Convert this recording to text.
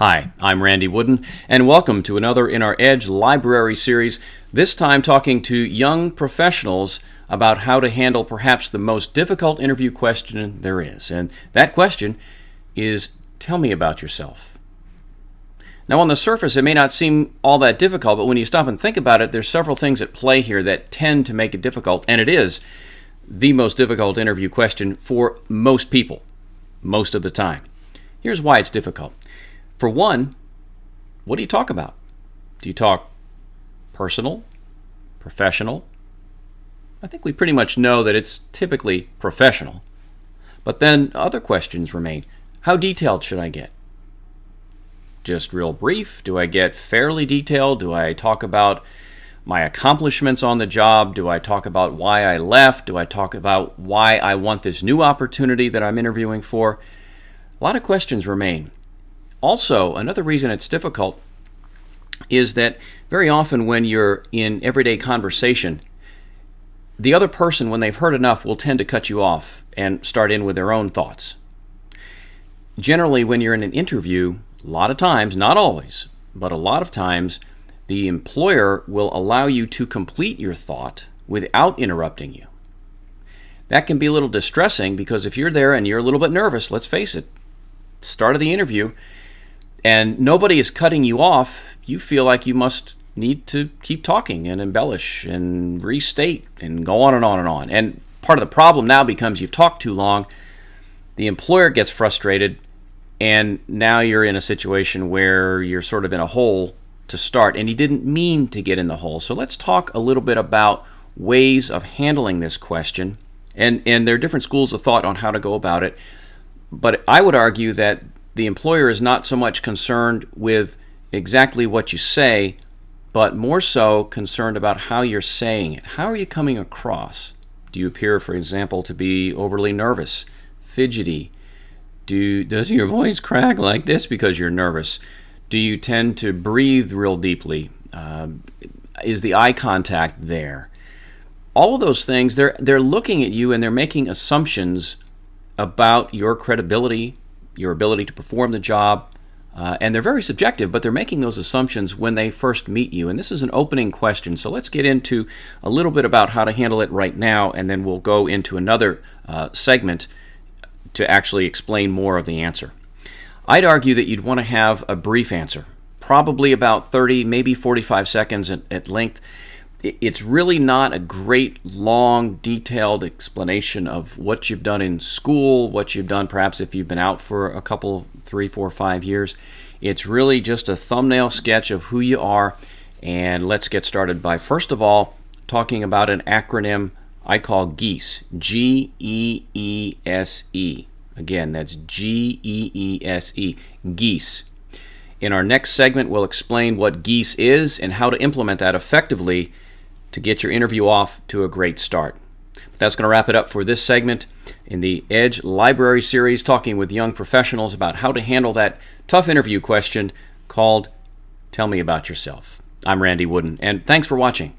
Hi, I'm Randy Wooden, and welcome to another in our Edge Library series, this time talking to young professionals about how to handle perhaps the most difficult interview question there is. And that question is, tell me about yourself. Now, on the surface, it may not seem all that difficult, but when you stop and think about it, there's several things at play here that tend to make it difficult, and it is the most difficult interview question for most people, most of the time. Here's why it's difficult. For one, what do you talk about? Do you talk personal, professional? I think we pretty much know that it's typically professional. But then other questions remain. How detailed should I get? Just real brief? Do I get fairly detailed? Do I talk about my accomplishments on the job? Do I talk about why I left? Do I talk about why I want this new opportunity that I'm interviewing for? A lot of questions remain. Also, another reason it's difficult is that very often when you're in everyday conversation, the other person, when they've heard enough, will tend to cut you off and start in with their own thoughts. Generally, when you're in an interview, a lot of times, not always, but a lot of times, the employer will allow you to complete your thought without interrupting you. That can be a little distressing because if you're there and you're a little bit nervous, let's face it, start of the interview, and nobody is cutting you off, you feel like you must need to keep talking and embellish and restate and go on and on and on. And part of the problem now becomes you've talked too long, the employer gets frustrated, and now you're in a situation where you're sort of in a hole to start, and you didn't mean to get in the hole. So let's talk a little bit about ways of handling this question. And there are different schools of thought on how to go about it. But I would argue that the employer is not so much concerned with exactly what you say, but more so concerned about how you're saying it. How are you coming across? Do you appear, for example, to be overly nervous, fidgety? Does your voice crack like this because you're nervous? Do you tend to breathe real deeply? Is the eye contact there? All of those things, they're looking at you and they're making assumptions about your credibility, your ability to perform the job, and they're very subjective, but they're making those assumptions when they first meet you. And this is an opening question, so let's get into a little bit about how to handle it right now, and then we'll go into another segment to actually explain more of the answer. I'd argue that you'd want to have a brief answer, probably about 30, maybe 45 seconds at length. It's really not a great, long, detailed explanation of what you've done in school, what you've done perhaps if you've been out for a couple, 3, 4, 5 years. It's really just a thumbnail sketch of who you are. And let's get started by, first of all, talking about an acronym I call GEESE, G-E-E-S-E. Again, that's G-E-E-S-E, GEESE. In our next segment, we'll explain what GEESE is and how to implement that effectively to get your interview off to a great start. But that's going to wrap it up for this segment in the Edge Library series, talking with young professionals about how to handle that tough interview question called Tell Me About Yourself. I'm Randy Wooden, and thanks for watching.